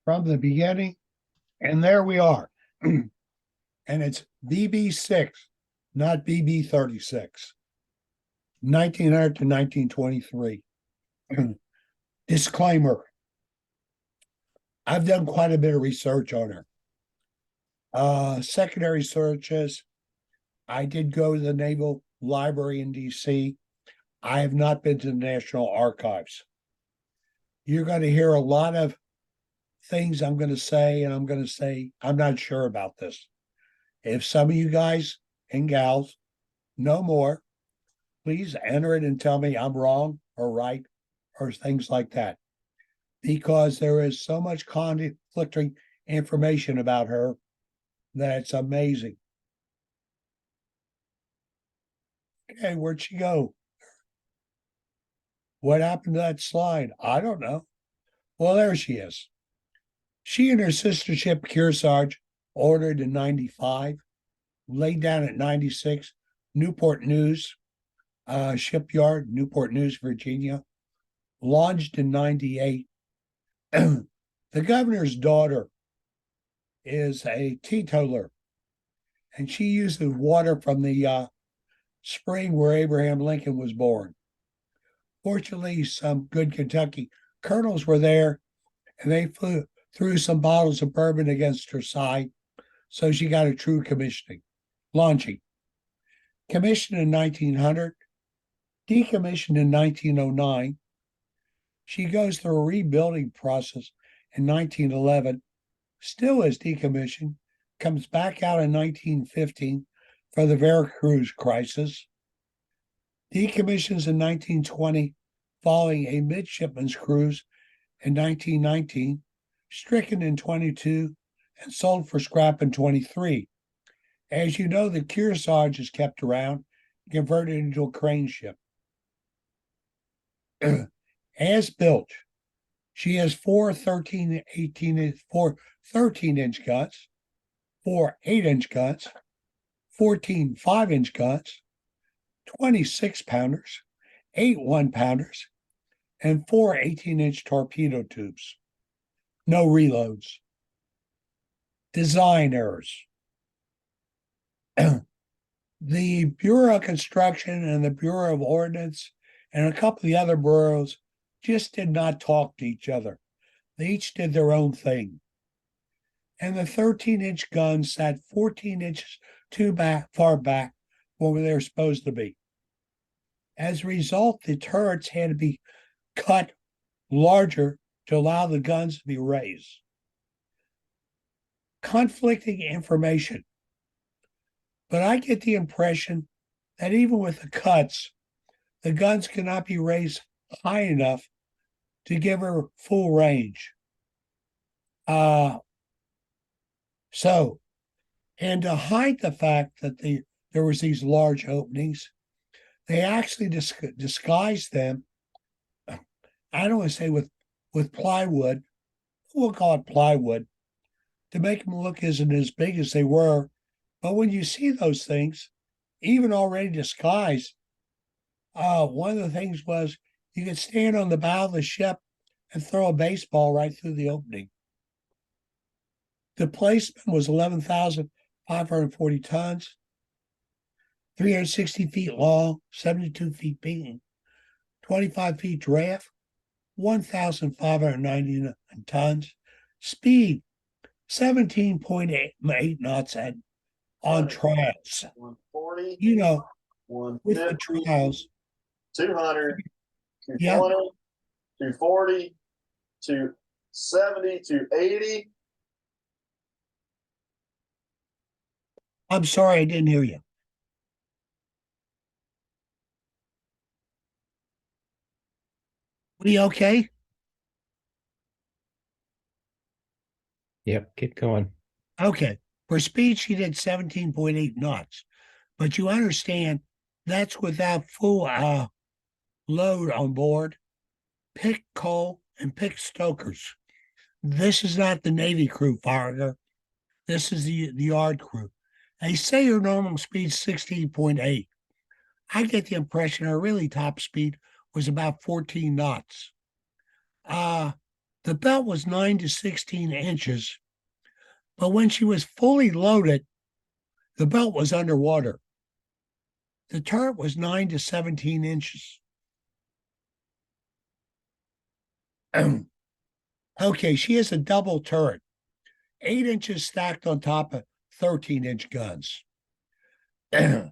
from the beginning, and there we are. And it's BB-6, not BB-36, 1900 to 1923. Disclaimer, I've done quite a bit of research on her. Secondary searches, I did go to the Naval Library in D.C. I have not been to the National Archives. You're going to hear a lot of things I'm going to say, and I'm going to say, I'm not sure about this. If some of you guys and gals know more, please enter it and tell me I'm wrong or right or things like that. Because there is so much conflicting information about her that it's amazing. Okay, where'd she go? What happened to that slide? I don't know. Well, there she is. She and her sister ship Kearsarge, ordered in 95, laid down at 96, Newport News shipyard, Newport News, Virginia, launched in 98. The governor's daughter is a teetotaler, and she uses water from the spring where Abraham Lincoln was born. Fortunately, some good Kentucky colonels were there, and they threw some bottles of bourbon against her side, so she got a true launching. Commissioned in 1900, decommissioned in 1909. She goes through a rebuilding process in 1911, still is decommissioned, comes back out in 1915 for the Veracruz crisis, decommissions in 1920 following a midshipman's cruise in 1919, stricken in 22, and sold for scrap in 23. As you know, the Kearsarge is kept around, converted into a crane ship. As built, she has four 13-inch guns, four 8-inch guns, 14 5-inch guns, 26 pounders, 8 1-pounders, and four 18-inch torpedo tubes. No reloads. Design errors. The Bureau of Construction and the Bureau of Ordnance and a couple of the other bureaus just did not talk to each other. They each did their own thing. And the 13-inch guns sat 14 inches too far back from where they were supposed to be. As a result, the turrets had to be cut larger to allow the guns to be raised. Conflicting information. But I get the impression that even with the cuts, the guns cannot be raised high enough to give her full range. And to hide the fact that there was these large openings, they actually disguised them, I don't want to say with plywood, we'll call it plywood, to make them look as big as they were. But when you see those things, even already disguised, one of the things was you could stand on the bow of the ship and throw a baseball right through the opening. The placement was 11,540 tons, 360 feet long, 72 feet beam, 25 feet draft, 1,599 tons, speed 17.8 knots on trials. 140, You know, 150, with the trials, 200, 220, Yeah. 240, 270, 280. I'm sorry, I didn't hear you. Are you okay? Yep, keep going. Okay. For speed, she did 17.8 knots. But you understand that's without full load on board, pick coal, and pick stokers. This is not the Navy crew firing her. This is the yard crew. They say her normal speed 16.8. I get the impression her really top speed was about 14 knots. The belt was 9 to 16 inches, but when she was fully loaded, the belt was underwater. The turret was 9 to 17 inches. Okay, she has a double turret, 8 inches stacked on top of 13-inch guns. As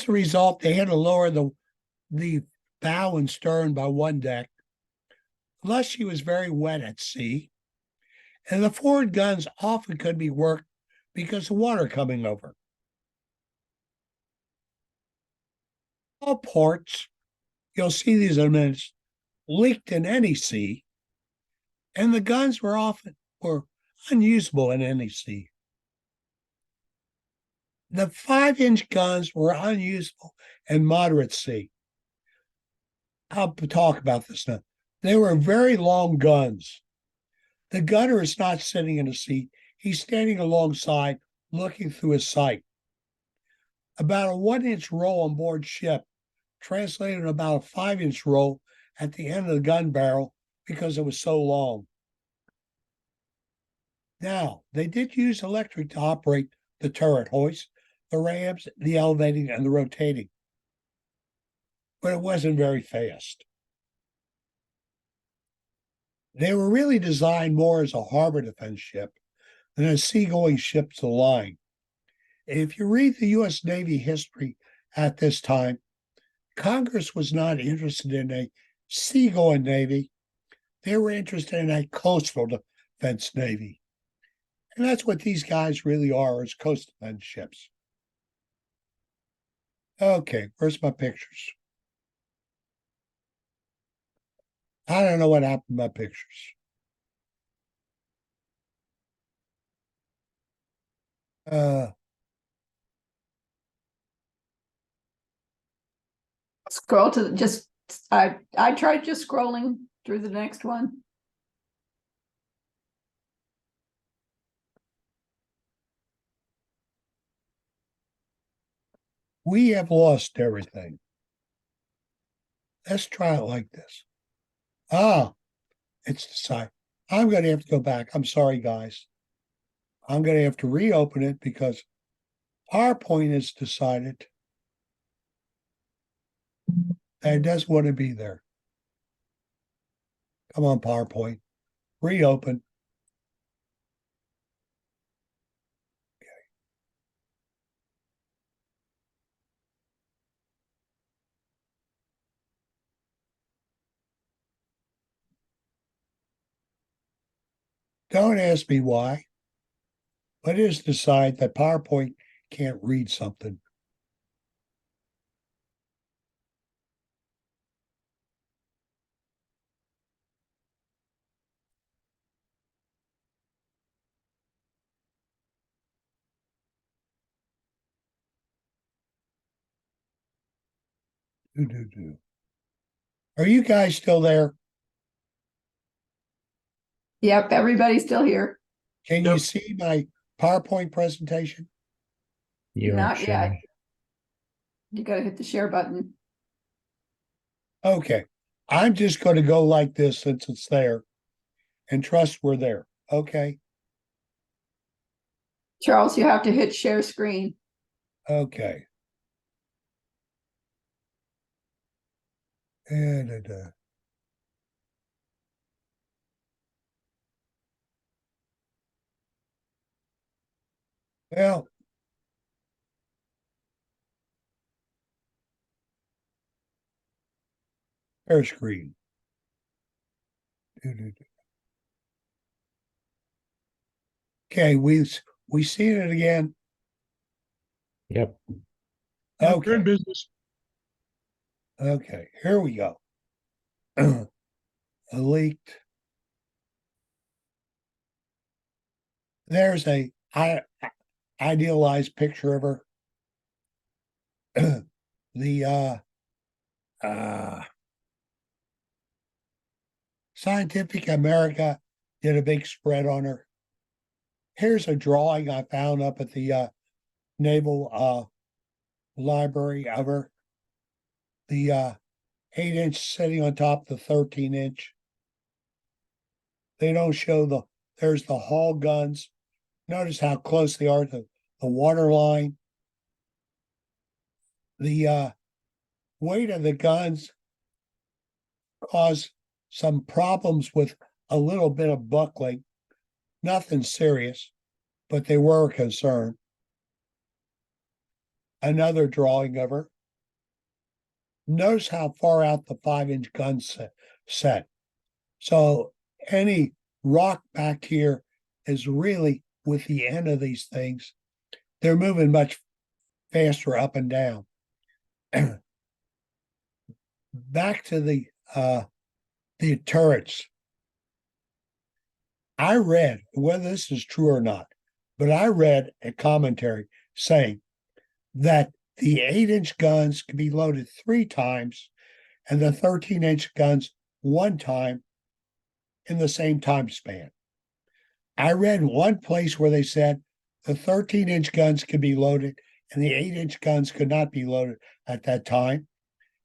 a result, they had to lower the bow and stern by one deck, unless she was very wet at sea. And the forward guns often could be worked because of water coming over. All ports, you'll see these in a minute, leaked in any sea, and the guns were unusable in any sea. The 5-inch guns were unusable in moderate sea. I'll talk about this now. They were very long guns. The gunner is not sitting in a seat. He's standing alongside, looking through his sight. About a 1-inch roll on board ship translated to about a 5-inch roll at the end of the gun barrel because it was so long. Now, they did use electric to operate the turret hoist, the rams, the elevating, and the rotating, but it wasn't very fast. They were really designed more as a harbor defense ship than as seagoing ships of the line. If you read the U.S. Navy history at this time, Congress was not interested in a seagoing Navy. They were interested in a coastal defense Navy. And that's what these guys really are, is coast defense ships. Okay, where's my pictures? I don't know what happened to my pictures. Scroll to just, I tried just scrolling through the next one. We have lost everything. Let's try it like this. It's decided. I'm going to have to go back. I'm sorry, guys. I'm going to have to reopen it because PowerPoint has decided that it doesn't want to be there. Come on, PowerPoint. Reopen. Don't ask me why, but it has decided that PowerPoint can't read something. Are you guys still there? Yep, everybody's still here. Can you Yep. see my PowerPoint presentation? You Not aren't yet. sharing. You gotta hit the share button. Okay. I'm just going to go like this since it's there and trust we're there. Okay. Charles, you have to hit share screen. Okay. And well, share screen. Okay, we seen it again. Yep. Okay. business. Okay, here we go. A leaked. There's a idealized picture of her. The Scientific America did a big spread on her. Here's a drawing I found up at the Naval Library of her. The 8-inch sitting on top of the 13-inch. They don't show there's the hull guns. Notice how close they are to the water line. The weight of the guns caused some problems with a little bit of buckling. Nothing serious, but they were a concern. Another drawing of her. Notice how far out the 5-inch gun set. So any rock back here is really with the end of these things. They're moving much faster up and down. Back to the turrets. I read, whether this is true or not, but I read a commentary saying that the 8-inch guns can be loaded 3 times and the 13-inch guns 1 time in the same time span. I read one place where they said the 13-inch guns could be loaded and the 8-inch guns could not be loaded at that time.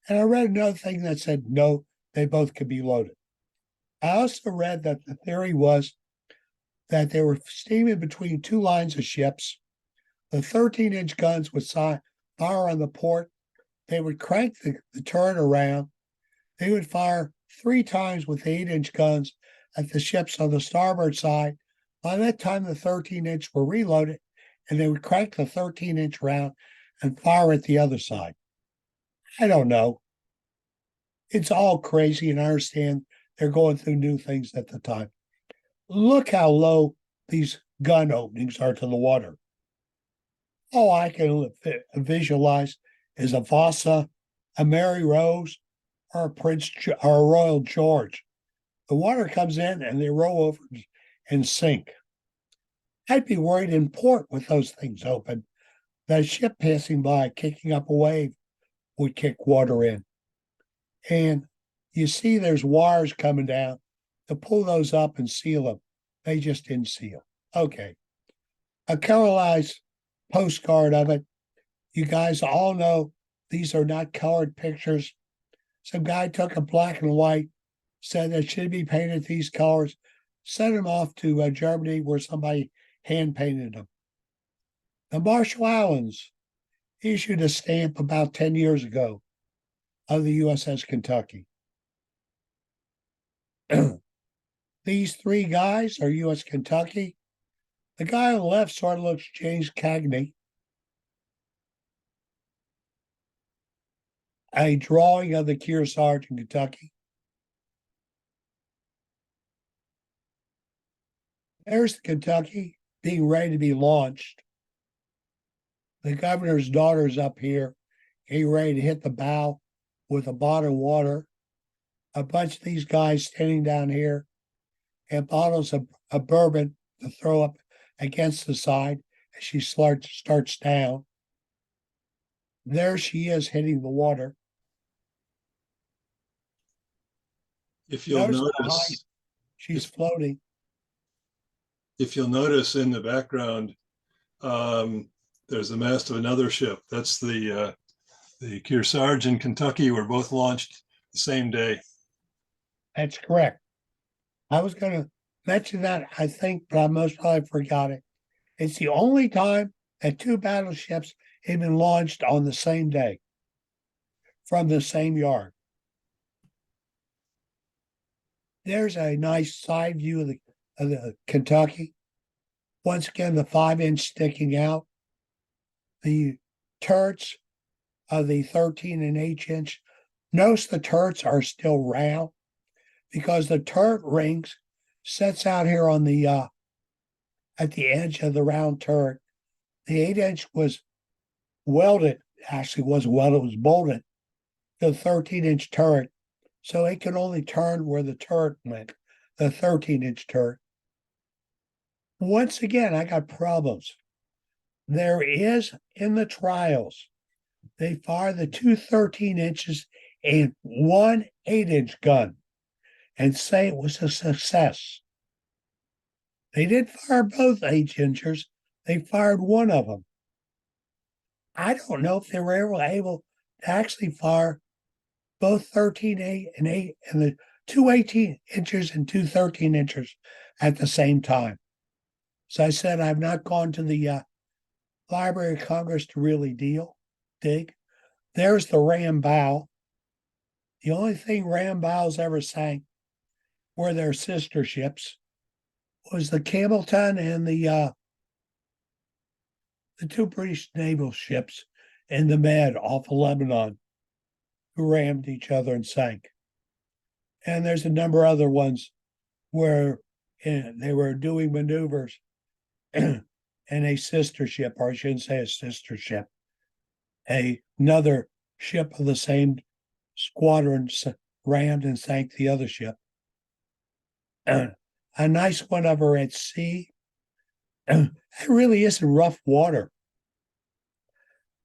And I read another thing that said, no, they both could be loaded. I also read that the theory was that they were steaming between 2 lines of ships. The 13-inch guns would fire on the port. They would crank the turret around. They would fire 3 times with 8-inch guns at the ships on the starboard side. By that time, the 13-inch were reloaded, and they would crank the 13-inch round and fire at the other side. I don't know. It's all crazy, and I understand they're going through new things at the time. Look how low these gun openings are to the water. All I can visualize is a Vasa, a Mary Rose, or a Royal George. The water comes in and they roll over and sink. I'd be worried in port with those things open. That ship passing by, kicking up a wave, would kick water in. And you see there's wires coming down to pull those up and seal them. They just didn't seal. Okay. A colorized postcard of it. You guys all know these are not colored pictures. Some guy took a black and white, said it should be painted these colors, sent them off to Germany where somebody hand painted them. The Marshall Islands issued a stamp about 10 years ago of the USS Kentucky. These 3 guys are US Kentucky. The guy on the left sort of looks James Cagney. A drawing of the Kearsarge in Kentucky. There's the Kentucky being ready to be launched. The governor's daughter's up here, getting ready to hit the bow with a bottle of water. A bunch of these guys standing down here and bottles of bourbon to throw up against the side as she starts down. There she is hitting the water. If you'll Notice behind, notice, she's floating. if you'll notice in the background, there's the mast of another ship. That's the Kearsarge and Kentucky were both launched the same day. That's correct. I was going to mention that, I think, but I most probably forgot it. It's the only time that 2 battleships have been launched on the same day from the same yard. There's a nice side view of the Kentucky. Once again, the 5-inch sticking out. The turrets of the 13 and 8-inch. Notice the turrets are still round because the turret rings sets out here on the at the edge of the round turret. The 8-inch was welded, actually wasn't welded, it was bolted to the 13-inch turret. So it can only turn where the turret went, the 13-inch turret. Once again, I got problems. There is in the trials, they fire the 2 13-inches and 1 8-inch gun and say it was a success. They did fire both 8-inchers. They fired one of them. I don't know if they were ever able to actually fire both 13 and 8 and the two 18 inches and two 13 inches at the same time. So I said, I've not gone to the Library of Congress to really dig. There's the ram bow. The only thing ram bows ever sank were their sister ships, was the Campbellton and the two British naval ships in the Med off of Lebanon, who rammed each other and sank. And there's a number of other ones where they were doing maneuvers and a sister ship, or I shouldn't say a sister ship, another ship of the same squadron rammed and sank the other ship. A nice one over at sea. It really isn't rough water,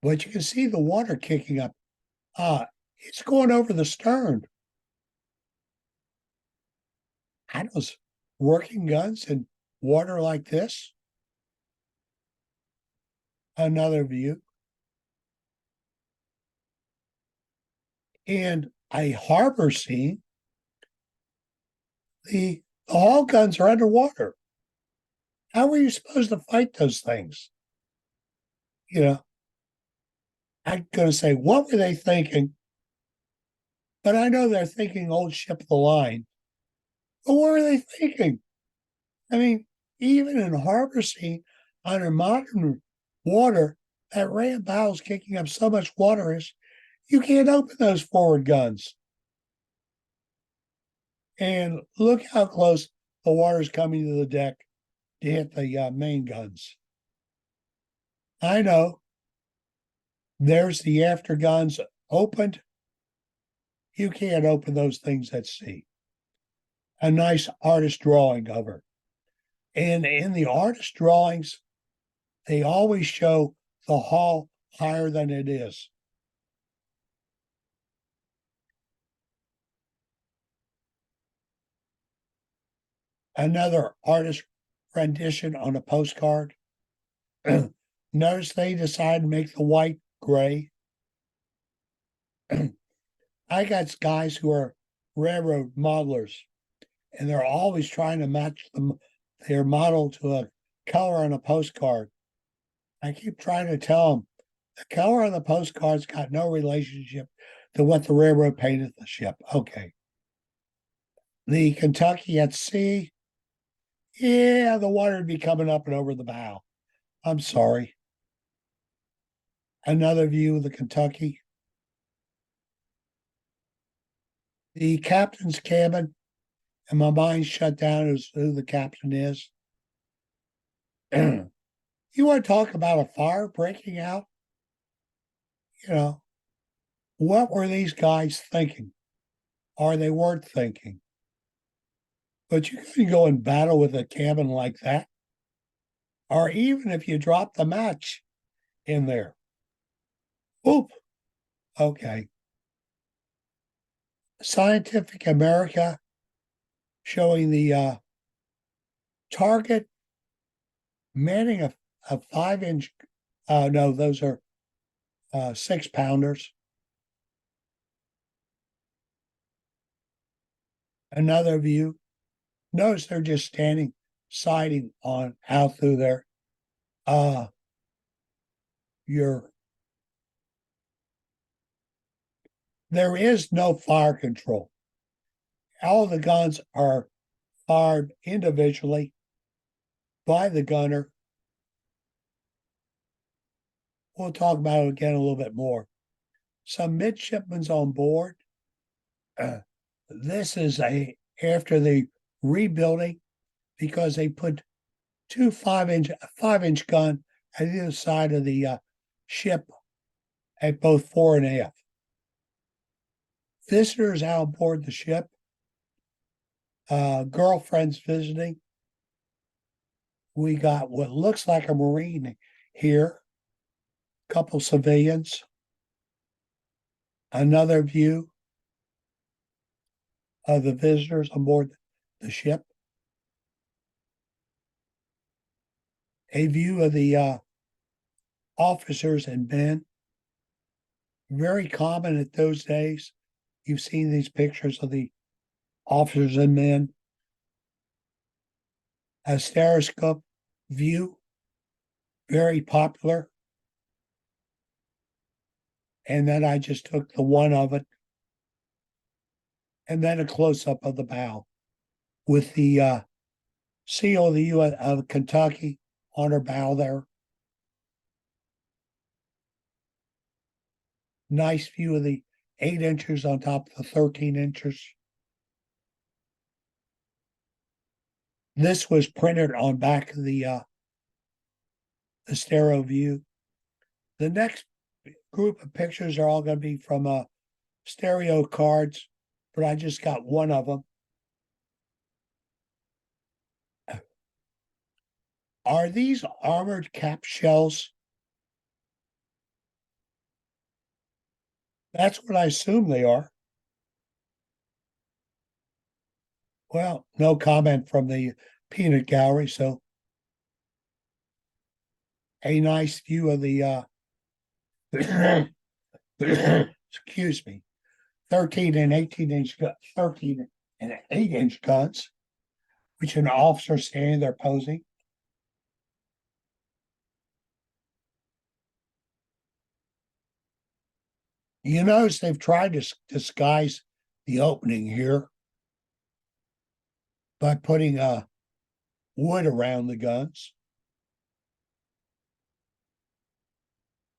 but you can see the water kicking up. It's going over the stern. I was working guns in water like this. Another view. And a harbor scene. The hull guns are underwater. How are you supposed to fight those things? You know, I'm going to say, what were they thinking? But I know they're thinking old ship of the line. But what were they thinking? I mean, even in harbor scene, under modern water, that ram bow is kicking up so much water is you can't open those forward guns. And look how close the water's coming to the deck to hit the main guns. I know. There's the after guns opened. You can't open those things at sea. A nice artist drawing of her. And in the artist drawings, they always show the hull higher than it is. Another artist rendition on a postcard. Notice they decided to make the white gray. I got guys who are railroad modelers, and they're always trying to match their model to a color on a postcard. I keep trying to tell them the color on the postcard's got no relationship to what the railroad painted the ship. Okay. The Kentucky at sea. Yeah, the water would be coming up and over the bow. I'm sorry. Another view of the Kentucky. The captain's cabin, and my mind shut down as who the captain is. You want to talk about a fire breaking out? You know, what were these guys thinking? Or they weren't thinking. But you couldn't go in battle with a cabin like that. Or even if you drop the match in there. Oop. Okay. Scientific America showing the target manning a 5-inch, no, those are 6-pounders. Another view. Notice they're just standing, sighting on out through there. There is no fire control. All the guns are fired individually by the gunner. We'll talk about it again a little bit more. Some midshipmen's on board. This is after the rebuilding, because they put two 5-inch gun at either side of the ship at both fore and aft. Visitors out on board the ship. Girlfriends visiting. We got what looks like a Marine here. Couple civilians. Another view of the visitors on board the ship. A view of the officers and men. Very common at those days. You've seen these pictures of the officers and men. A stereoscope view, very popular. And then I just took the one of it. And then a close-up of the bow with the seal of the U.S. of Kentucky on her bow there. Nice view of the 8 inches on top of the 13 inches. This was printed on back of the stereo view. The next group of pictures are all going to be from stereo cards, but I just got one of them. Are these armored cap shells? That's what I assume they are. Well, no comment from the peanut gallery, so a nice view of the excuse me, 13 and 18 inch 13 and 8-inch guns, which an officer standing there posing. You notice they've tried to disguise the opening here by putting wood around the guns.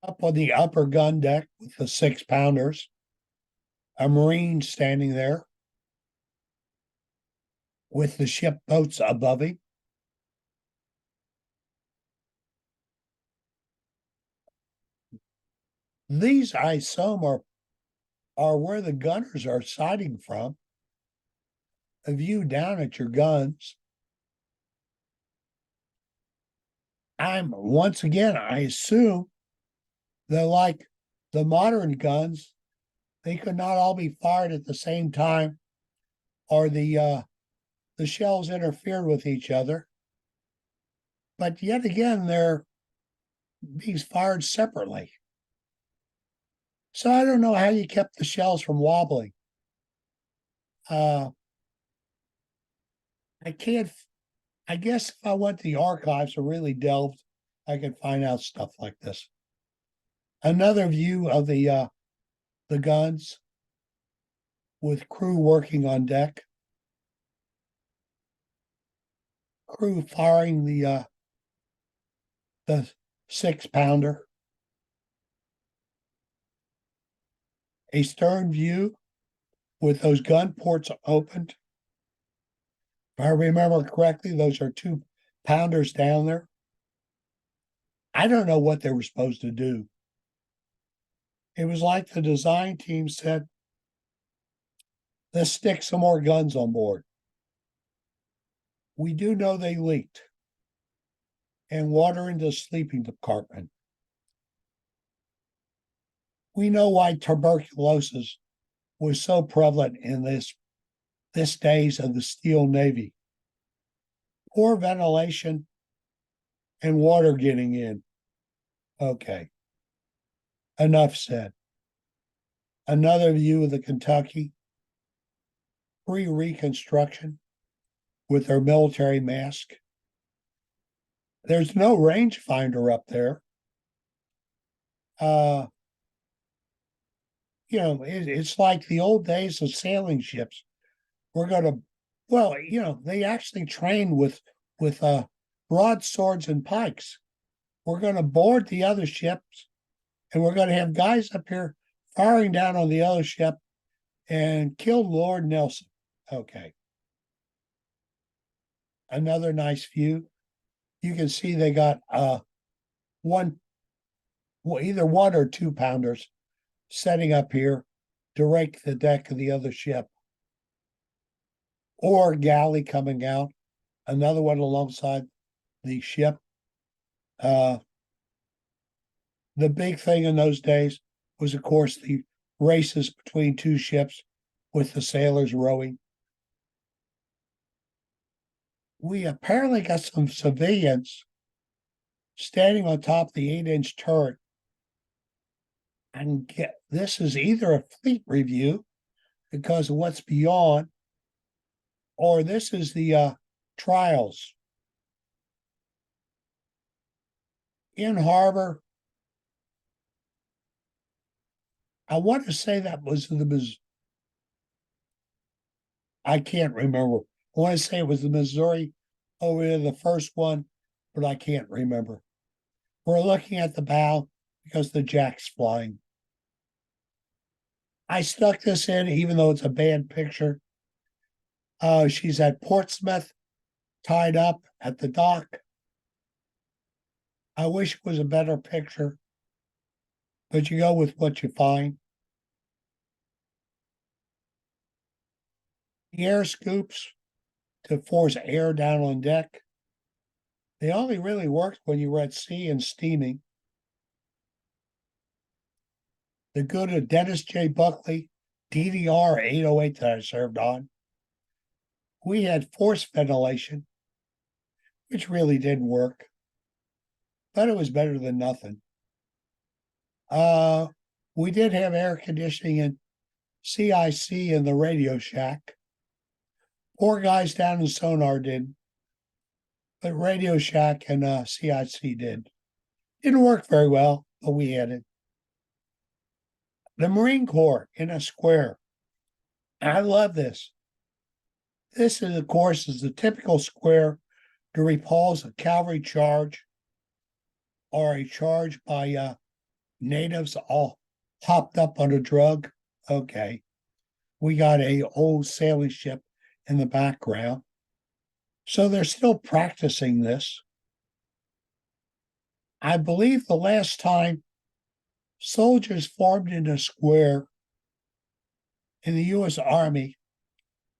Up on the upper gun deck with the 6-pounders, a Marine standing there with the ship boats above him. These, I assume, are where the gunners are sighting from. A view down at your guns. Once again, I assume that like the modern guns, they could not all be fired at the same time, or the shells interfered with each other. But yet again, they're being fired separately. So I don't know how you kept the shells from wobbling. I guess if I went to the archives and really delved, I could find out stuff like this. Another view of the guns with crew working on deck. Crew firing the 6-pounder. A stern view with those gun ports opened. If I remember correctly, those are 2-pounders down there. I don't know what they were supposed to do. It was like the design team said, let's stick some more guns on board. We do know they leaked and water into the sleeping compartment. We know why tuberculosis was so prevalent in this days of the Steel Navy. Poor ventilation and water getting in. Okay. Enough said. Another view of the Kentucky pre-reconstruction with their military mask. There's no rangefinder up there. It's like the old days of sailing ships. They actually train with broadswords and pikes. We're going to board the other ships, and we're going to have guys up here firing down on the other ship and kill Lord Nelson. Okay. Another nice view. You can see they got either 1 or 2-pounders setting up here to rake the deck of the other ship. Or galley coming out, another one alongside the ship. The big thing in those days was, of course, the races between 2 ships with the sailors rowing. We apparently got some civilians standing on top of the 8-inch turret. And this is either a fleet review because of what's beyond, Or this is the trials in harbor. I want to say that was I can't remember. I want to say it was the Missouri over there, the first one, but I can't remember. We're looking at the bow because the jack's flying. I stuck this in, even though it's a bad picture. She's at Portsmouth, tied up at the dock. I wish it was a better picture, but you go with what you find. The air scoops to force air down on deck. They only really worked when you were at sea and steaming. The good of Dennis J. Buckley, DDR 808 that I served on. We had force ventilation, which really didn't work, but it was better than nothing. We did have air conditioning in CIC in the Radio Shack. Poor guys down in Sonar did, but Radio Shack and CIC did. Didn't work very well, but we had it. The Marine Corps in a square. I love this. This is, of course, is the typical square to repulse a cavalry charge or a charge by natives all hopped up on a drug. Okay. We got a old sailing ship in the background. So they're still practicing this. I believe the last time soldiers formed in a square in the U.S. Army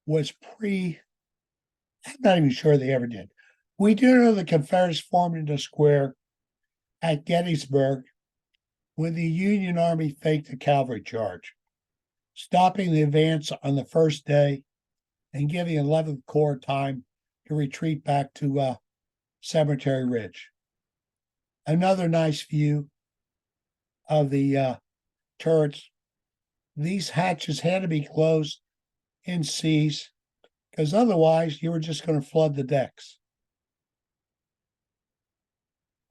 was I'm not even sure they ever did. We do know the Confederates formed in a square at Gettysburg when the Union Army faked a cavalry charge, stopping the advance on the first day and giving 11th Corps time to retreat back to Cemetery Ridge. Another nice view of the turrets. These hatches had to be closed in seas because otherwise you were just going to flood the decks.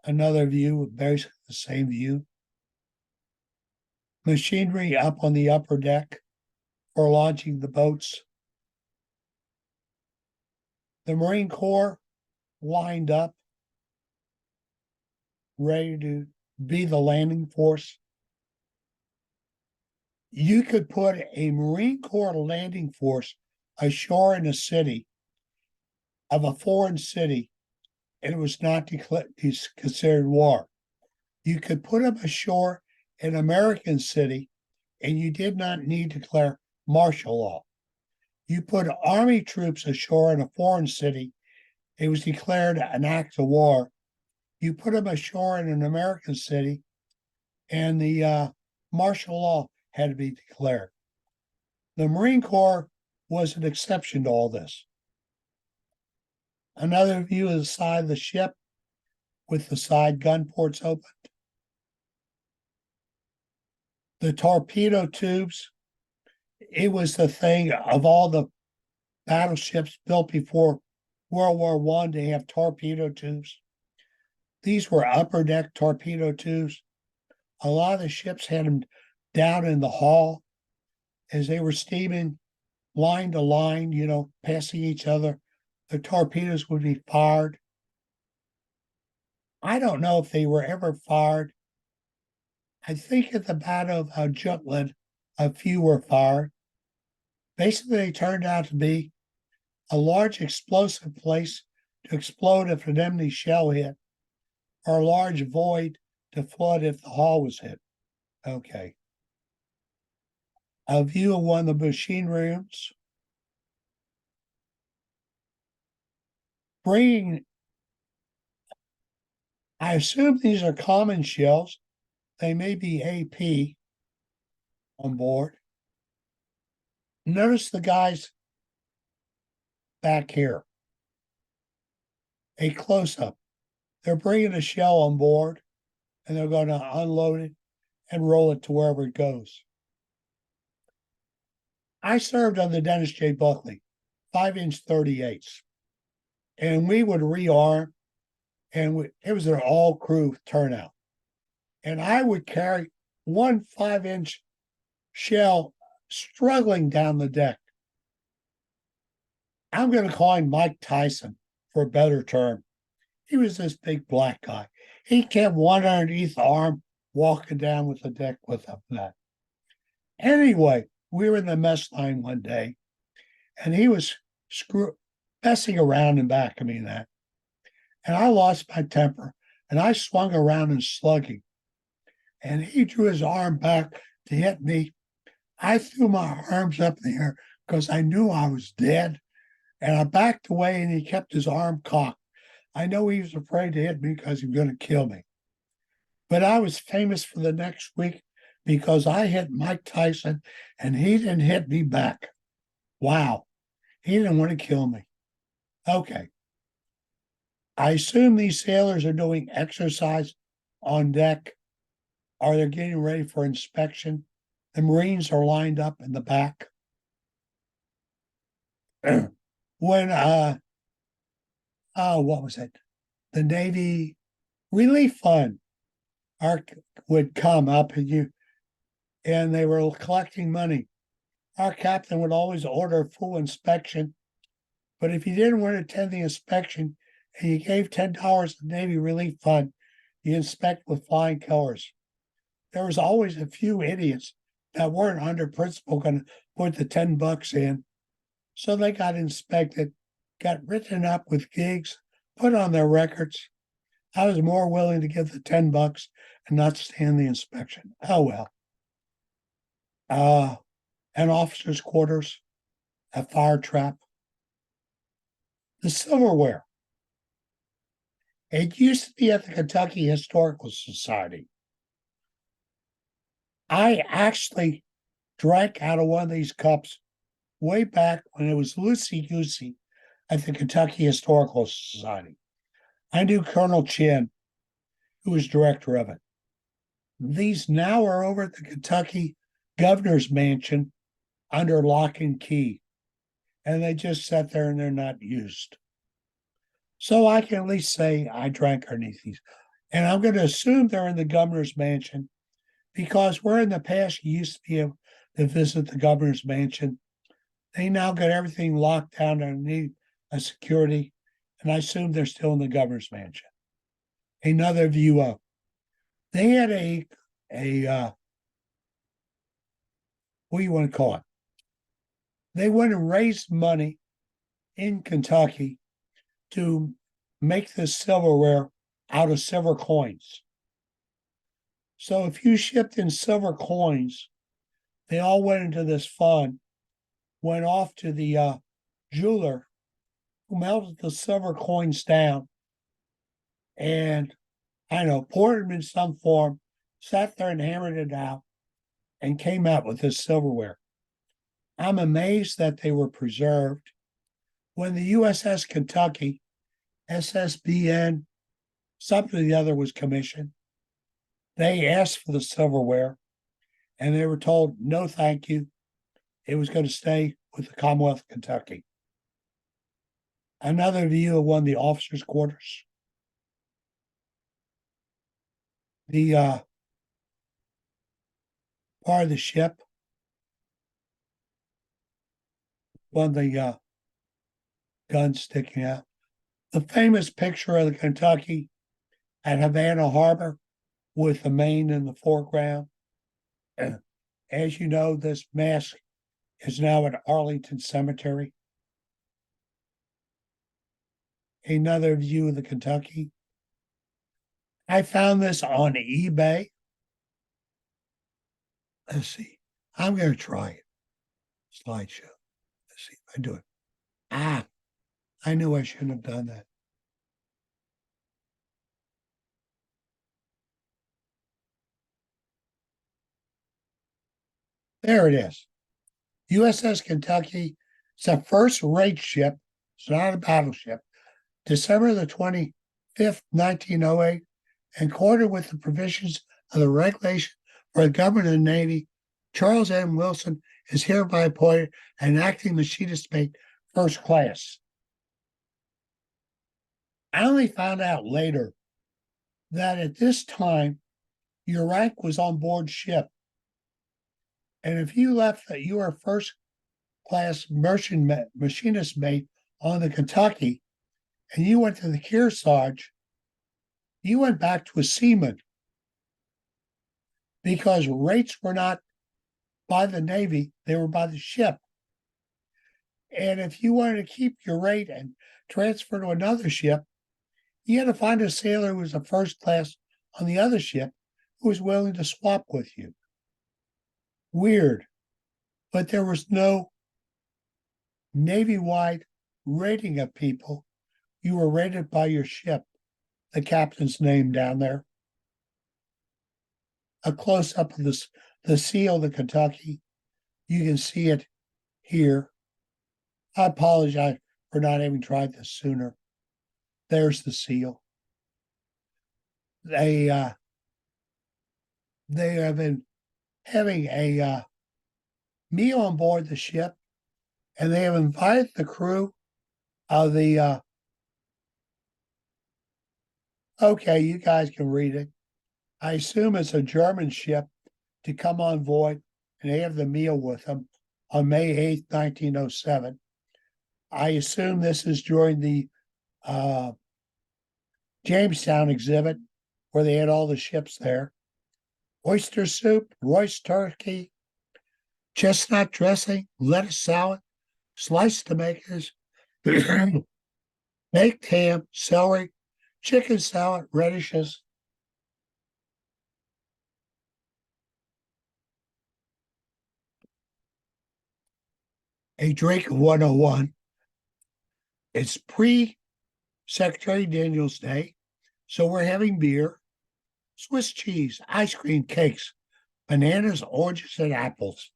Another view, basically the same view. Machinery up on the upper deck for launching the boats. The Marine Corps lined up, ready to be the landing force. You could put a Marine Corps landing force ashore in a city of a foreign city, and it was not considered war. You could put them ashore in an American city, and you did not need to declare martial law. You put army troops ashore in a foreign city, it was declared an act of war. You put them ashore in an American city, and the martial law had to be declared. The Marine Corps was an exception to all this. Another view of the side of the ship with the side gun ports opened. The torpedo tubes, it was the thing of all the battleships built before World War I to have torpedo tubes. These were upper deck torpedo tubes. A lot of the ships had them down in the hull as they were steaming line to line, passing each other. The torpedoes would be fired. I don't know if they were ever fired. I think at the Battle of Jutland, a few were fired. Basically, they turned out to be a large explosive place to explode if an enemy shell hit, or a large void to flood if the hull was hit. Okay. A view of one of the machine rooms. I assume these are common shells. They may be AP on board. Notice the guys back here. A close-up. They're bringing a shell on board, and they're going to unload it and roll it to wherever it goes. I served on the Dennis J. Buckley, 5-inch 38s. And we would rearm, and it was an all crew turnout. And I would carry one 5-inch shell struggling down the deck. I'm going to call him Mike Tyson for a better term. He was this big black guy. He kept one underneath the arm, walking down with the deck with that. Anyway, we were in the mess line one day, and he was messing around in back of me and that. And I lost my temper, and I swung around and slugged him. And he drew his arm back to hit me. I threw my arms up in the air because I knew I was dead. And I backed away, and he kept his arm cocked. I know he was afraid to hit me because he was going to kill me. But I was famous for the next week because I hit Mike Tyson, and he didn't hit me back. Wow. He didn't want to kill me. Okay. I assume these sailors are doing exercise on deck, or they're getting ready for inspection. The Marines are lined up in the back. When what was it? The Navy Relief Fund would come up, and they were collecting money. Our captain would always order a full inspection, but if you didn't want to attend the inspection and you gave $10 to the Navy Relief Fund, you inspect with flying colors. There was always a few idiots that weren't under principle going to put the $10 in. So they got inspected, got written up with gigs, put on their records. I was more willing to give the $10 and not stand the inspection. Oh well. An officer's quarters, a fire trap. The silverware. It used to be at the Kentucky Historical Society. I actually drank out of one of these cups way back when it was loosey-goosey at the Kentucky Historical Society. I knew Colonel Chin, who was director of it. These now are over at the Kentucky Governor's Mansion under lock and key, and they just sat there and they're not used. So I can at least say I drank underneath these. And I'm going to assume they're in the Governor's Mansion because where in the past you used to be able to visit the Governor's Mansion, they now got everything locked down underneath a security, and I assume they're still in the Governor's Mansion. Another view of. They had a what do you want to call it? They went and raised money in Kentucky to make this silverware out of silver coins. So if you shipped in silver coins, they all went into this fund, went off to the jeweler who melted the silver coins down and, I don't know, poured them in some form, sat there and hammered it out, and came out with this silverware. I'm amazed that they were preserved. When the USS Kentucky, SSBN, something or the other was commissioned, they asked for the silverware, and they were told, no, thank you. It was going to stay with the Commonwealth of Kentucky. Another view of one of the officers' quarters. The part of the ship, one of the guns sticking out. The famous picture of the Kentucky at Havana Harbor with the Maine in the foreground. As you know, this mask is now at Arlington Cemetery. Another view of the Kentucky. I found this on eBay. Let's see. I'm going to try it. Slideshow. Let's see if I do it. I knew I shouldn't have done that. There it is. USS Kentucky. It's a first rate ship. It's not a battleship. December the 25th, 1908, in accordance with the provisions of the regulation for the government of the Navy, Charles M. Wilson is hereby appointed an acting machinist mate first class. I only found out later that at this time, your rank was on board ship. And if you left that you were first class machinist mate on the Kentucky and you went to the Kearsarge, you went back to a seaman because rates were not by the Navy, they were by the ship. And if you wanted to keep your rate and transfer to another ship, you had to find a sailor who was a first class on the other ship who was willing to swap with you. Weird. But there was no Navy-wide rating of people. You were rated by your ship, the captain's name down there. A close-up of the seal of the Kentucky. You can see it here. I apologize for not having tried this sooner. There's the seal. They have been having a meal on board the ship, and they have invited the crew of the okay, you guys can read it. I assume it's a German ship to come on board and have the meal with them on May 8th, 1907. I assume this is during the Jamestown exhibit where they had all the ships there. Oyster soup, roast turkey, chestnut dressing, lettuce salad, sliced tomatoes, baked ham, celery, chicken salad, radishes. A drink of 101. It's pre-Secretary Daniels Day, so we're having beer, Swiss cheese, ice cream, cakes, bananas, oranges, and apples.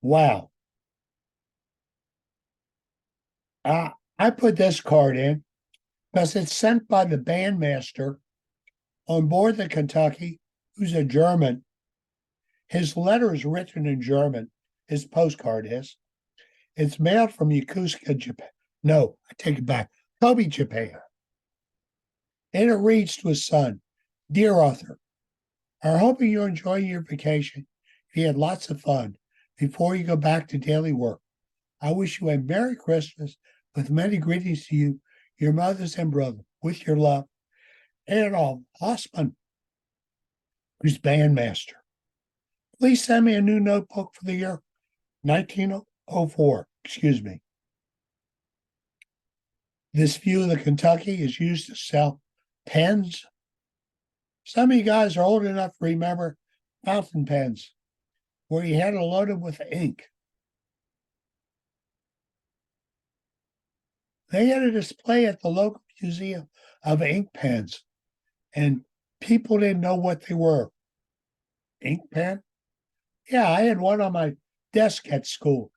Wow. I put this card in because it's sent by the bandmaster on board the Kentucky, who's a German. His letter is written in German. His postcard is. It's mailed from Yokosuka, Japan. No, I take it back. Kobe, Japan. And it reads to his son, Dear Arthur, I'm hoping you're enjoying your vacation. You had lots of fun. Before you go back to daily work, I wish you a Merry Christmas with many greetings to you, your mothers and brother, with your love, and Osman, who's bandmaster. Please send me a new notebook for the year 1904. Excuse me. This view of the Kentucky is used to sell pens. Some of you guys are old enough to remember fountain pens, where you had it loaded with ink. They had a display at the local museum of ink pens, and people didn't know what they were. Ink pen? Yeah, I had one on my desk at school.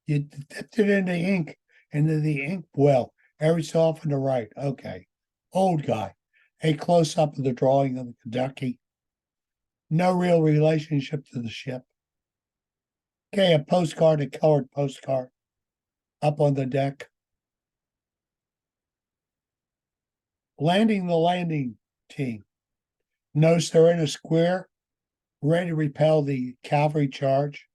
You dipped it into ink, into the ink well, every so often to write. Okay, old guy. A close-up of the drawing of the Kentucky. No real relationship to the ship. Okay, a postcard, a colored postcard up on the deck. Landing the landing team. Notice they're in a square, ready to repel the cavalry charge.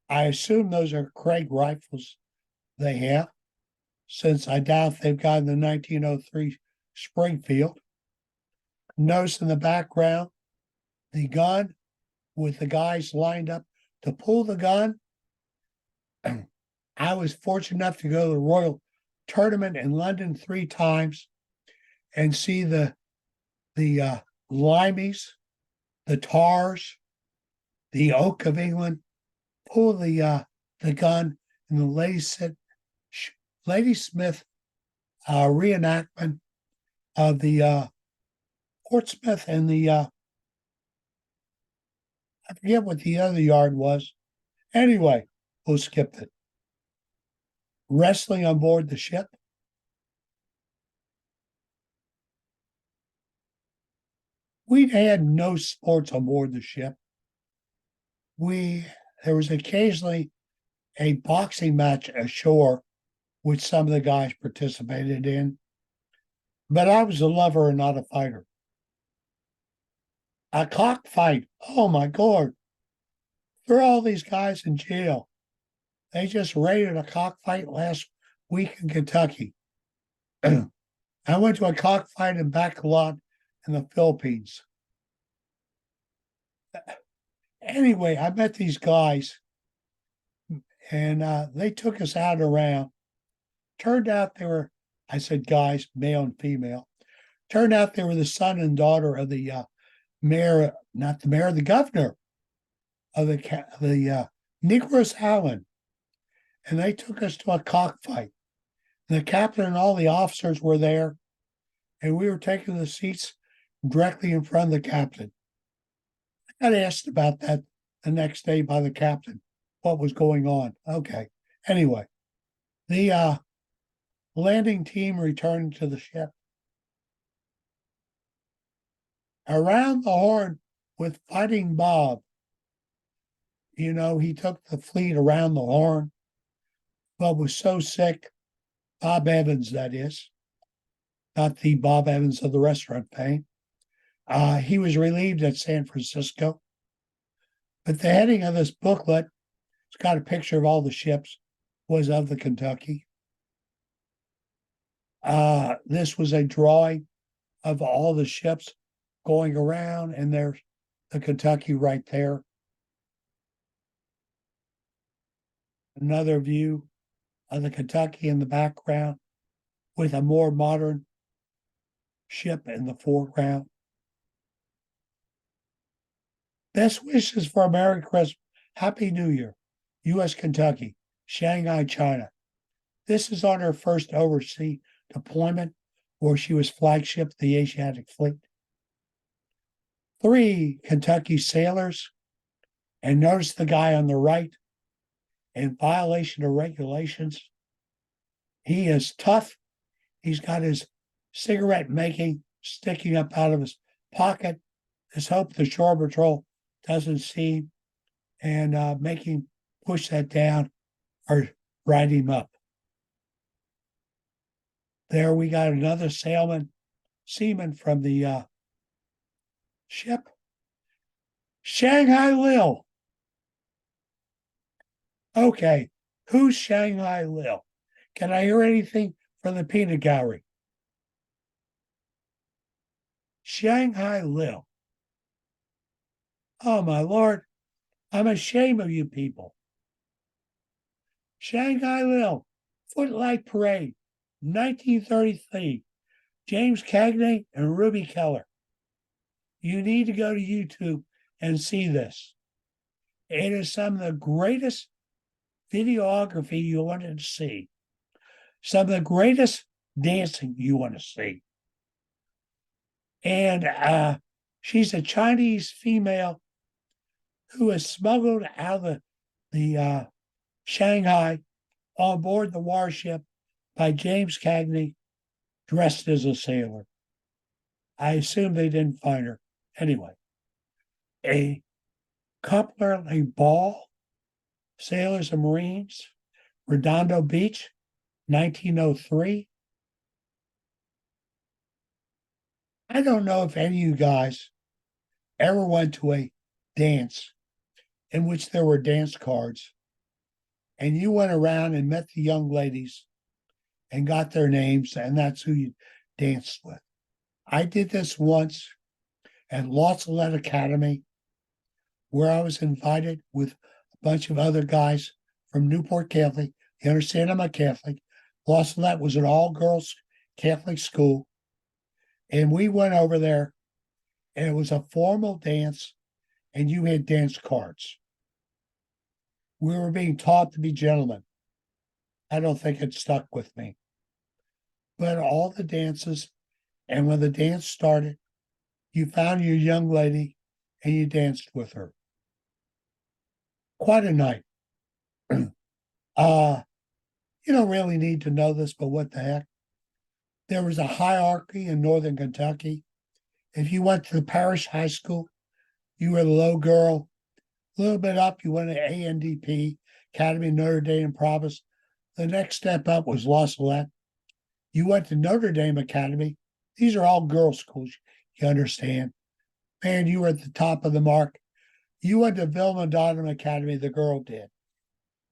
I assume those are Craig rifles they have, since I doubt they've gotten the 1903 Springfield. Notice in the background, the gun with the guys lined up to pull the gun. I was fortunate enough to go to the Royal Tournament in London 3 times and see the Limeys, the Tars, the Oak of England pull the gun in the Ladysmith reenactment of the Portsmouth and the I forget what the other yard was. Anyway, we'll skip it. Wrestling on board the ship. We'd had no sports on board the ship. There was occasionally a boxing match ashore which some of the guys participated in. But I was a lover and not a fighter. A cockfight. Oh my God. Throw all these guys in jail. They just raided a cockfight last week in Kentucky. I went to a cockfight in Bacolod in the Philippines. Anyway, I met these guys and they took us out around. Turned out they were, I said guys, male and female. Turned out they were the son and daughter of the mayor, not the mayor, the governor of the Nicholas Allen. And they took us to a cockfight. The captain and all the officers were there, and we were taking the seats directly in front of the captain. I got asked about that the next day by the captain, what was going on. Okay. Anyway, the landing team returned to the ship. Around the Horn with Fighting Bob. You know, he took the fleet around the Horn. Bob was so sick. Bob Evans, that is, not the Bob Evans of the restaurant fame. He was relieved at San Francisco. But the heading of this booklet, it's got a picture of all the ships, was of the Kentucky. This was a drawing of all the ships going around, and there's the Kentucky right there. Another view of the Kentucky in the background with a more modern ship in the foreground. Best wishes for a Merry Christmas, Happy New Year, U.S. Kentucky, Shanghai, China. This is on her first overseas deployment where she was flagship of the Asiatic Fleet. 3 Kentucky sailors, and notice the guy on the right, in violation of regulations. He is tough. He's got his cigarette making sticking up out of his pocket. Let's hope the Shore Patrol doesn't see him and make him push that down or write him up. There we got another seaman from the ship. Shanghai Lil. Okay, who's Shanghai Lil? Can I hear anything from the peanut gallery? Shanghai Lil. Oh my Lord, I'm ashamed of you people. Shanghai Lil, Footlight Parade, 1933. James Cagney and Ruby Keller. You need to go to YouTube and see this. It is some of the greatest videography you want to see. Some of the greatest dancing you want to see. And she's a Chinese female who was smuggled out of the Shanghai on board the warship by James Cagney, dressed as a sailor. I assume they didn't find her. Anyway, a Coupler Ball, Sailors and Marines, Redondo Beach, 1903. I don't know if any of you guys ever went to a dance in which there were dance cards and you went around and met the young ladies and got their names, and that's who you danced with. I did this once at Lawson Academy, where I was invited with a bunch of other guys from Newport Catholic. You understand I'm a Catholic. Lawson was an all-girls Catholic school. And we went over there, and it was a formal dance, and you had dance cards. We were being taught to be gentlemen. I don't think it stuck with me. But all the dances, and when the dance started, you found your young lady and you danced with her. Quite a night. You don't really need to know this, but what the heck? There was a hierarchy in Northern Kentucky. If you went to the parish high school, you were the low girl. A little bit up, you went to ANDP, Academy of Notre Dame and Provost. The next step up was La Salette. You went to Notre Dame Academy. These are all girls' schools, you understand. Man, you were at the top of the mark. You went to Vilma Donham Academy, the girl did.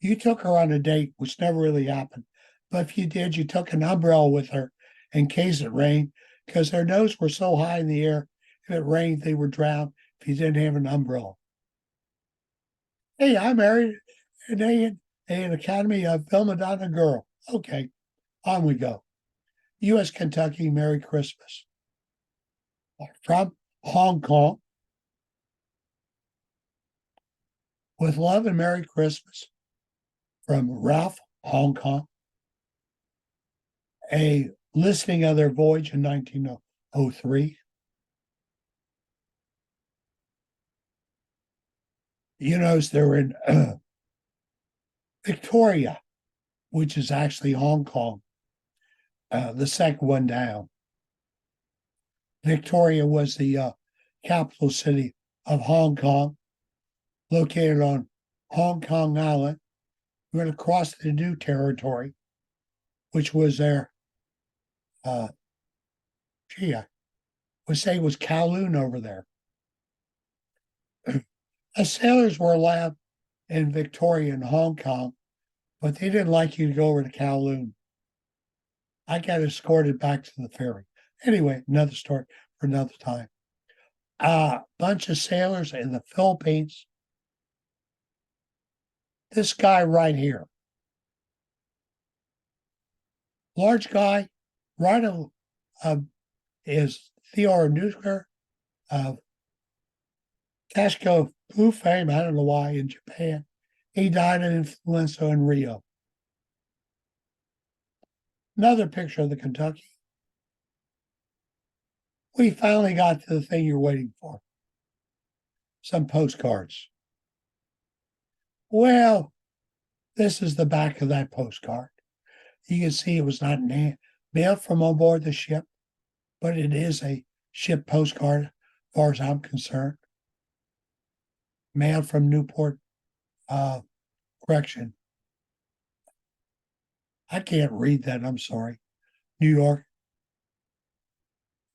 You took her on a date, which never really happened. But if you did, you took an umbrella with her in case it rained, because their noses were so high in the air, if it rained, they were drowned if you didn't have an umbrella. Hey, I married an Academy of Vilma Donham girl. Okay, on we go. U.S. Kentucky, Merry Christmas. From Hong Kong. With love and Merry Christmas from Ralph, Hong Kong. A listing of their voyage in 1903. You notice they were in Victoria, which is actually Hong Kong, the second one down. Victoria was the capital city of Hong Kong, located on Hong Kong Island. We're going to cross the new territory, which was their, I would say it was Kowloon over there. As sailors were allowed in Victoria and Hong Kong, but they didn't like you to go over to Kowloon. I got escorted back to the ferry. Anyway, another story for another time. A bunch of sailors in the Philippines. This guy right here. Large guy, right of is Theodore Newsker of Casco Blue fame. I don't know why in Japan. He died of influenza in Rio. Another picture of the Kentucky. We finally got to the thing you're waiting for. Some postcards. Well, this is the back of that postcard. You can see it was not mailed from on board the ship, but it is a ship postcard as far as I'm concerned. Mailed from Newport, correction. I can't read that, I'm sorry. New York.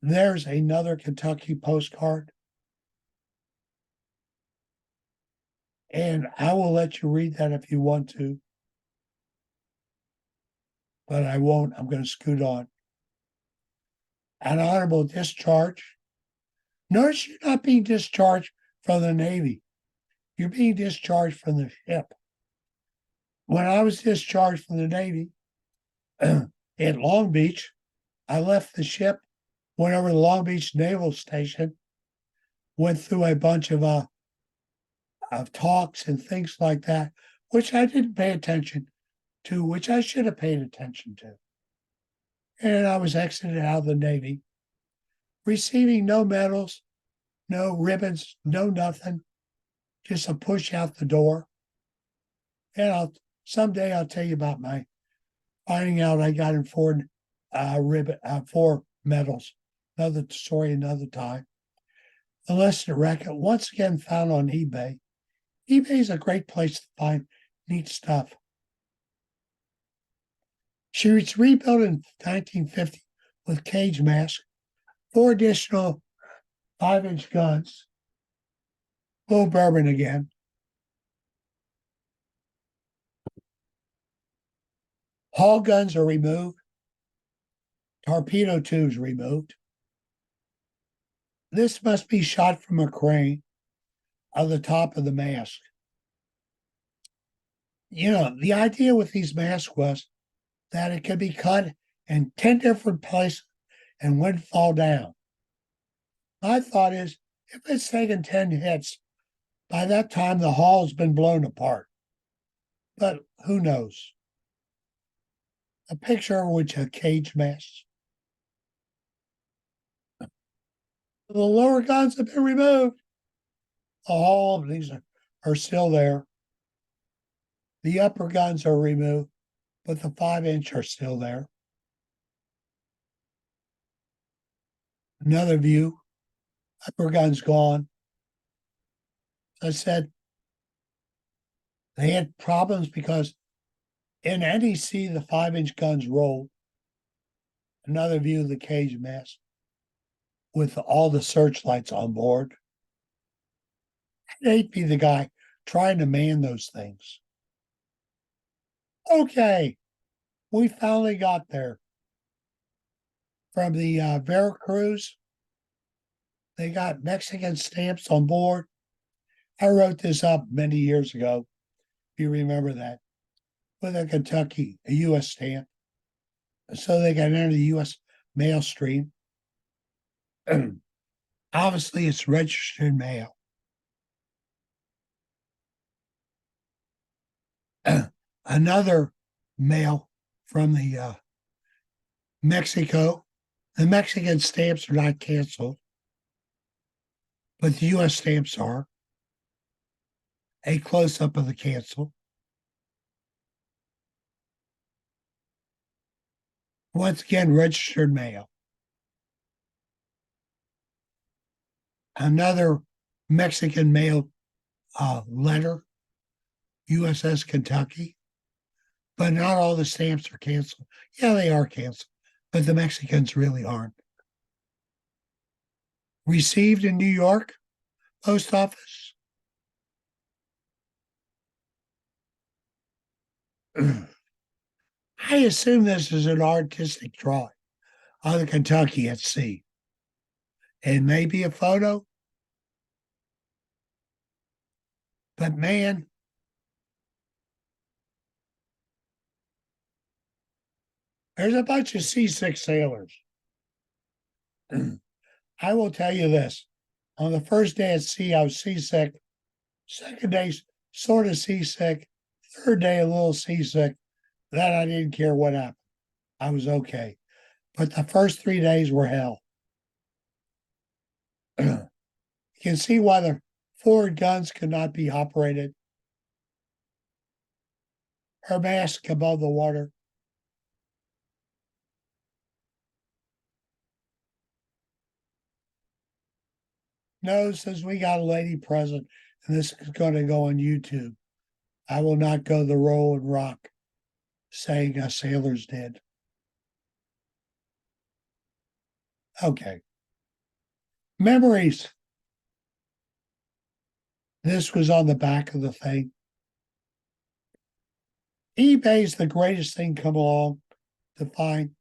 There's another Kentucky postcard. And I will let you read that if you want to. But I won't. I'm going to scoot on. An honorable discharge. Notice you're not being discharged from the Navy. You're being discharged from the ship. When I was discharged from the Navy at Long Beach, I left the ship, went over to Long Beach Naval Station, went through a bunch of talks and things like that, which I didn't pay attention to, which I should have paid attention to. And I was exited out of the Navy, receiving no medals, no ribbons, no nothing, just a push out the door. And someday I'll tell you about my finding out I got in four medals. Another story, another time. Enlisted record, once again found on eBay. eBay is a great place to find neat stuff. She was rebuilt in 1950 with cage mask, 4 additional 5-inch guns, Bull Bourbon again. Hull guns are removed, torpedo tubes removed. This must be shot from a crane on the top of the mast. You know, the idea with these masks was that it could be cut in 10 different places and wouldn't fall down. My thought is, if it's taken 10 hits, by that time the hull's been blown apart. But who knows? A picture which a cage mask. The lower guns have been removed. All of these are still there. The upper guns are removed, but the 5-inch are still there. Another view. Upper gun's gone. As I said, they had problems because In NEC, the 5-inch guns rolled. Another view of the cage mast with all the searchlights on board. I'd hate to be the guy trying to man those things. Okay, we finally got there. From the Veracruz, they got Mexican stamps on board. I wrote this up many years ago, if you remember that, with a Kentucky, a U.S. stamp. So they got into the U.S. mail stream. Obviously, it's registered mail. Another mail from the Mexico. The Mexican stamps are not canceled, but the U.S. stamps are. A close-up of the cancel. Once again, registered mail. Another Mexican mail letter, USS Kentucky, but not all the stamps are canceled. Yeah, they are canceled, but the Mexicans really aren't. Received in New York, post office. I assume this is an artistic drawing of the Kentucky at sea. And maybe a photo. But man, there's a bunch of seasick sailors. I will tell you this. On the first day at sea, I was seasick. Second day, sort of seasick. Third day, a little seasick. Then I didn't care what happened. I was okay. But the first 3 days were hell. You can see why the forward guns could not be operated. Her mask above the water. No, since we got a lady present, and this is going to go on YouTube, I will not go the roll and rock saying us sailors did. Okay. Memories. This was on the back of the thing. eBay's the greatest thing come along to find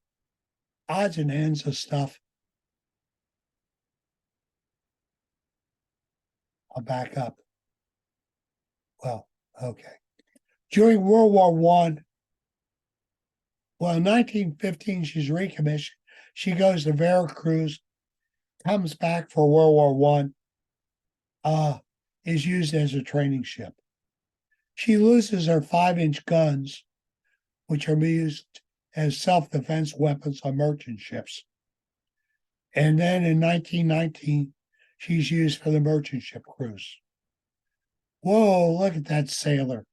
odds and ends of stuff. I'll back up. Well, okay. During World War I, well, in 1915, she's recommissioned. She goes to Veracruz, comes back for World War I, is used as a training ship. She loses her 5-inch guns, which are used as self-defense weapons on merchant ships. And then in 1919, she's used for the merchant ship cruise. Whoa, look at that sailor.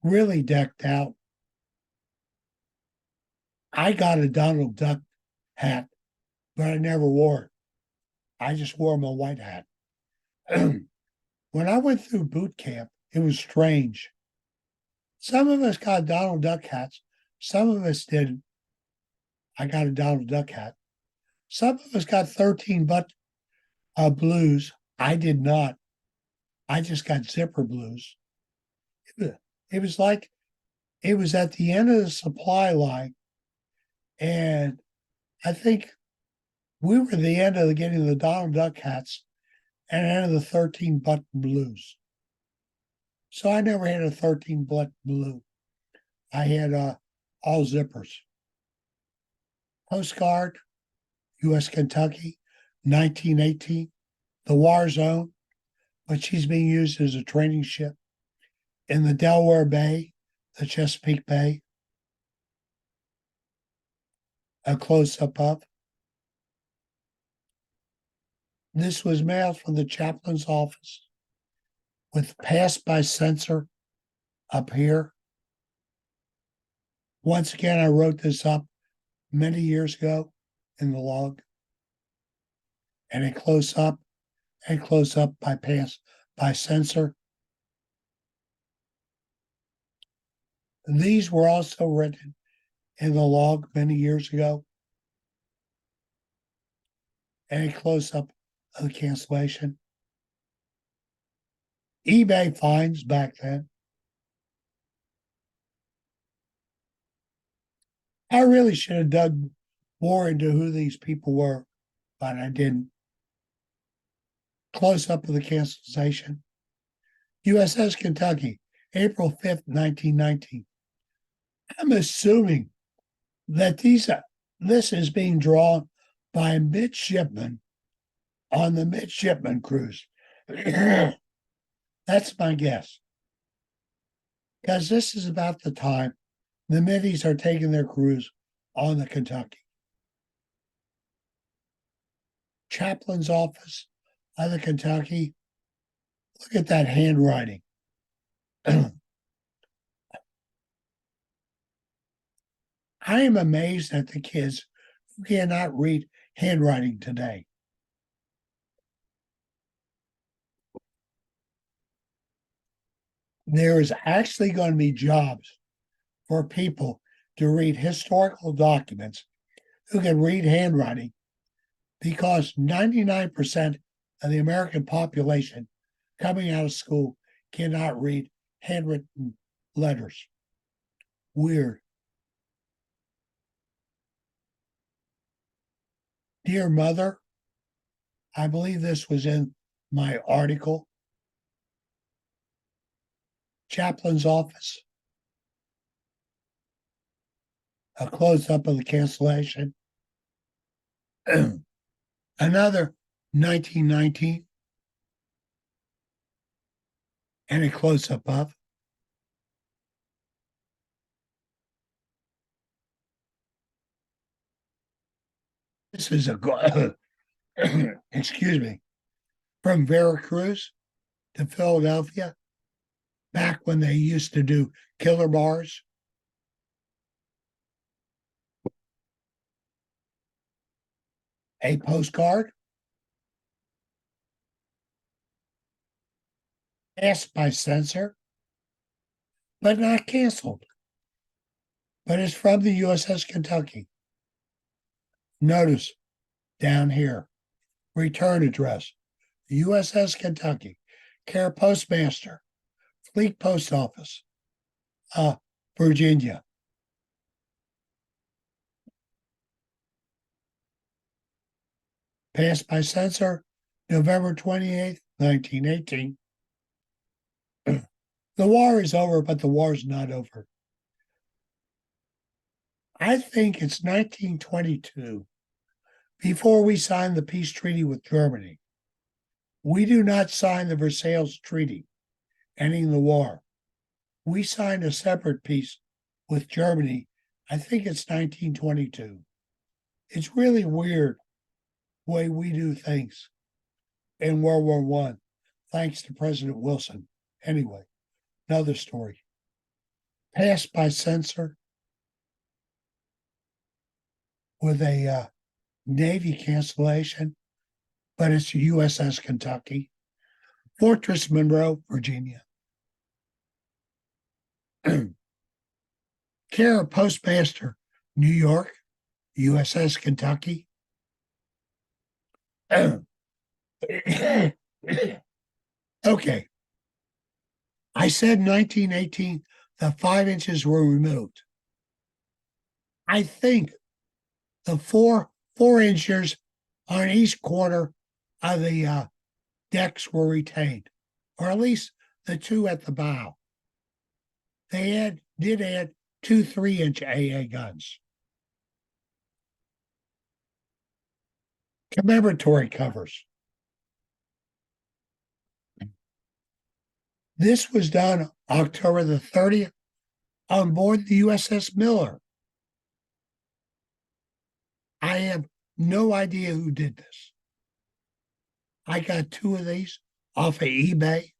Really decked out. I got a Donald Duck hat, but I never wore it. I just wore my white hat. When I went through boot camp, it was strange. Some of us got Donald Duck hats. Some of us didn't. I got a Donald Duck hat. Some of us got 13 blues. I did not. I just got zipper blues. It was like it was at the end of the supply line. And I think we were the end of getting the Donald Duck hats and end of the 13 button blues. So I never had a 13 button blue. I had all zippers. Coast Guard, U.S. Kentucky, 1918, the war zone, but she's being used as a training ship in the Delaware Bay, the Chesapeake Bay. A close-up of. This was mailed from the chaplain's office with pass by censor up here. Once again, I wrote this up many years ago in the log. And a close-up and close-up by pass by censor. These were also written in the log many years ago. And a close-up of the cancellation. eBay fines back then. I really should have dug more into who these people were, but I didn't. Close-up of the cancellation. USS Kentucky, April 5th, 1919. I'm assuming that this is being drawn by a midshipman on the midshipman cruise. That's my guess. Because this is about the time the middies are taking their cruise on the Kentucky. Chaplain's office of the Kentucky. Look at that handwriting. I am amazed at the kids who cannot read handwriting today. There is actually going to be jobs for people to read historical documents who can read handwriting, because 99% of the American population coming out of school cannot read handwritten letters. Weird. Dear Mother, I believe this was in my article. Chaplain's office. A close-up of the cancellation. Another 1919. And a close-up of. This is excuse me, from Veracruz to Philadelphia, back when they used to do killer bars. A postcard. Passed by censor, but not canceled. But it's from the USS Kentucky. Notice down here, return address, USS Kentucky, care postmaster, Fleet Post Office, Virginia. Passed by censor, November 28th, 1918. The war is over, but the war is not over. I think it's 1922, before we signed the peace treaty with Germany. We do not sign the Versailles Treaty, ending the war. We signed a separate peace with Germany. I think it's 1922. It's really weird the way we do things in World War I, thanks to President Wilson. Anyway, another story. Passed by censor with a Navy cancellation, but it's USS Kentucky, Fortress Monroe, Virginia. Care of Postmaster, New York, USS Kentucky. Okay. I said 1918, the 5 inches were removed. I think the four inches on each quarter of the decks were retained, or at least the 2 at the bow. They did add 2 3-inch AA guns. Commemoratory covers. This was done October the 30th on board the USS Miller. I have no idea who did this. I got 2 of these off of eBay.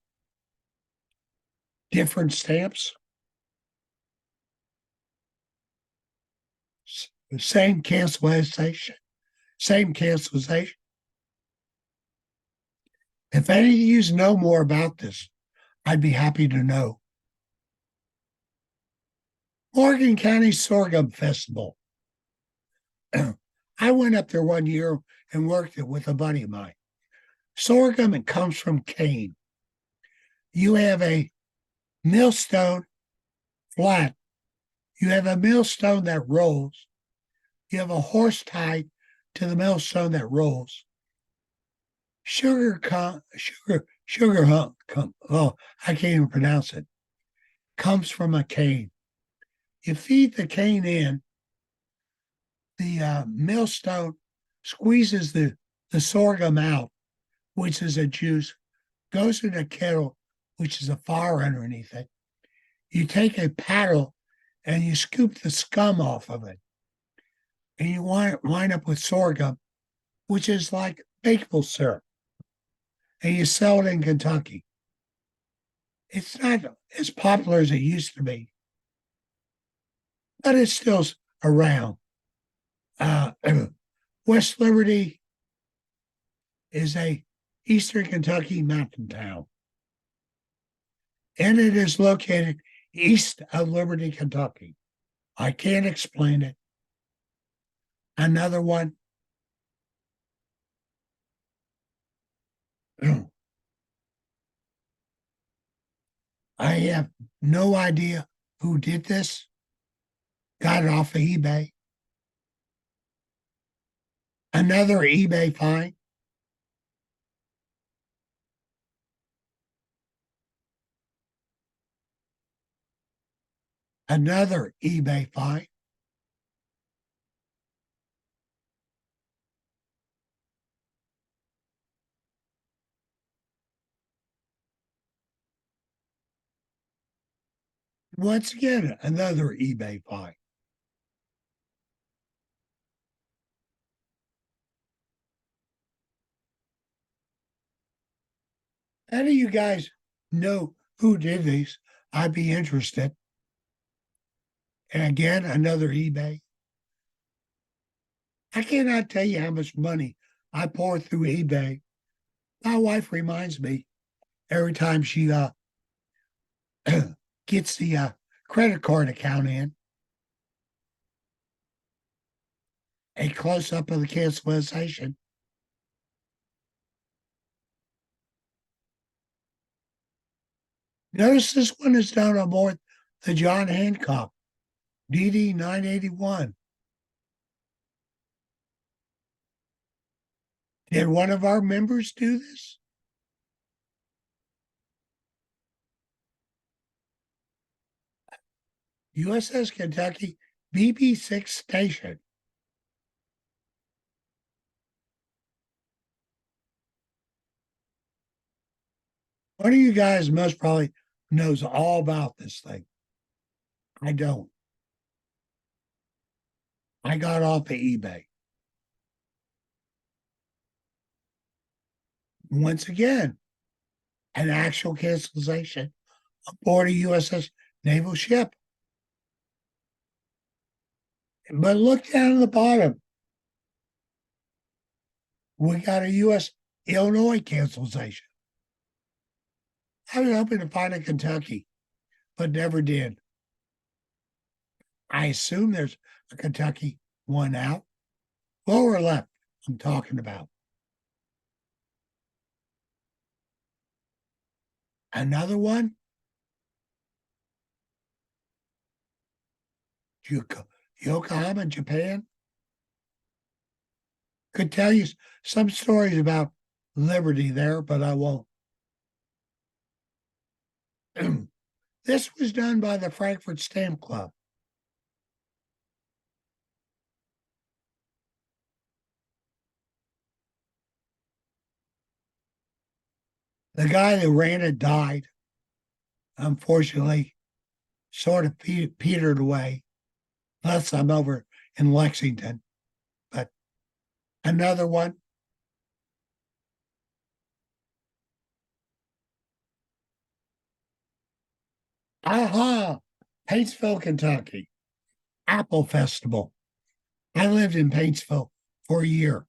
Different stamps. Same cancellation. Same cancellation. If any of you know more about this, I'd be happy to know. Morgan County Sorghum Festival. I went up there one year and worked it with a buddy of mine. Sorghum, it comes from cane. You have a millstone flat. You have a millstone that rolls. You have a horse tied to the millstone that rolls. Sugar, oh, I can't even pronounce it. Comes from a cane. You feed the cane in, the millstone squeezes the sorghum out, which is a juice, goes in a kettle, which is a fire underneath it. You take a paddle and you scoop the scum off of it. And you wind up with sorghum, which is like maple syrup. And you sell it in Kentucky. It's not as popular as it used to be, but it's still around. West Liberty is a eastern Kentucky mountain town, and it is located east of Liberty, Kentucky. I can't explain it. Another one. I have no idea who did this. Got it off of eBay. Another eBay find. Another eBay find. Once again, another eBay find. Any of you guys know who did these? I'd be interested. And again, another eBay. I cannot tell you how much money I pour through eBay. My wife reminds me every time she gets the credit card account in, a close up of the cancellation. Notice this one is done on board the John Hancock DD 981. Did one of our members do this? USS Kentucky BB-6 station. One of you guys most probably knows all about this thing. I don't. I got off of eBay. Once again, an actual cancellation aboard a USS naval ship. But look down at the bottom. We got a U.S. Illinois cancellation. I was hoping to find a Kentucky, but never did. I assume there's a Kentucky one out. Lower left, I'm talking about. Another one. Yokohama, Japan. Could tell you some stories about Liberty there, but I won't. This was done by the Frankfurt Stamp Club. The guy that ran it died. Unfortunately, sort of petered away. Plus, I'm over in Lexington. But another one. Aha! Paintsville, Kentucky. Apple Festival. I lived in Paintsville for a year.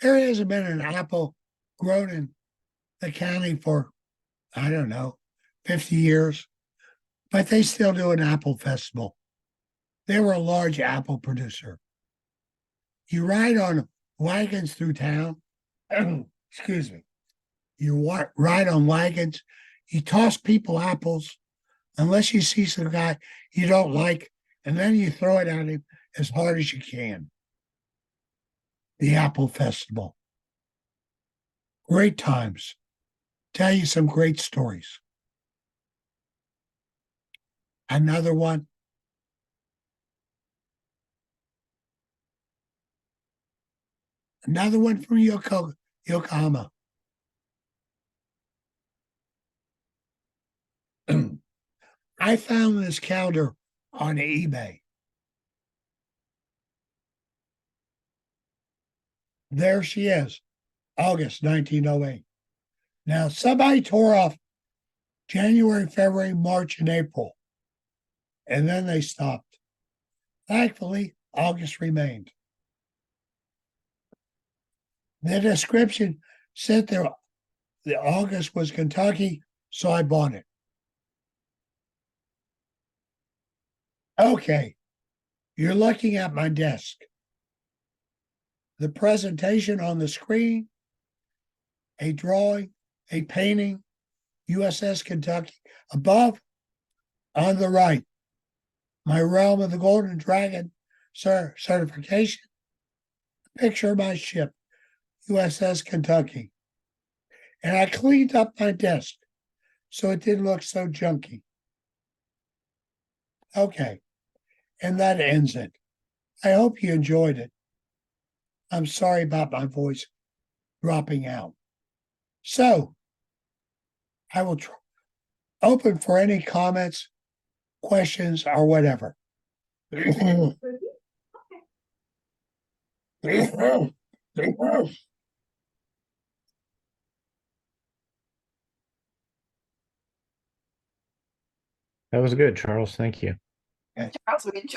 There hasn't been an apple grown in the county for, I don't know, 50 years. but they still do an apple festival. They were a large apple producer. You ride on wagons through town. Excuse me. You ride on wagons. You toss people apples unless you see some guy you don't like, and then you throw it at him as hard as you can. The Apple Festival. Great times. Tell you some great stories. Another one. Another one from Yokohama. I found this calendar on eBay. There she is, August 1908. Now, somebody tore off January, February, March, and April, and then they stopped. Thankfully, August remained. The description said there the August was Kentucky, so I bought it. Okay, you're looking at my desk. The presentation on the screen, a drawing, a painting, USS Kentucky. Above, on the right, my Realm of the Golden Dragon certification, a picture of my ship, USS Kentucky. And I cleaned up my desk so it didn't look so junky. Okay, and that ends it. I hope you enjoyed it. I'm sorry about my voice dropping out. So, I will open for any comments, questions, or whatever. That was good, Charles. Thank you. Charles, we enjoyed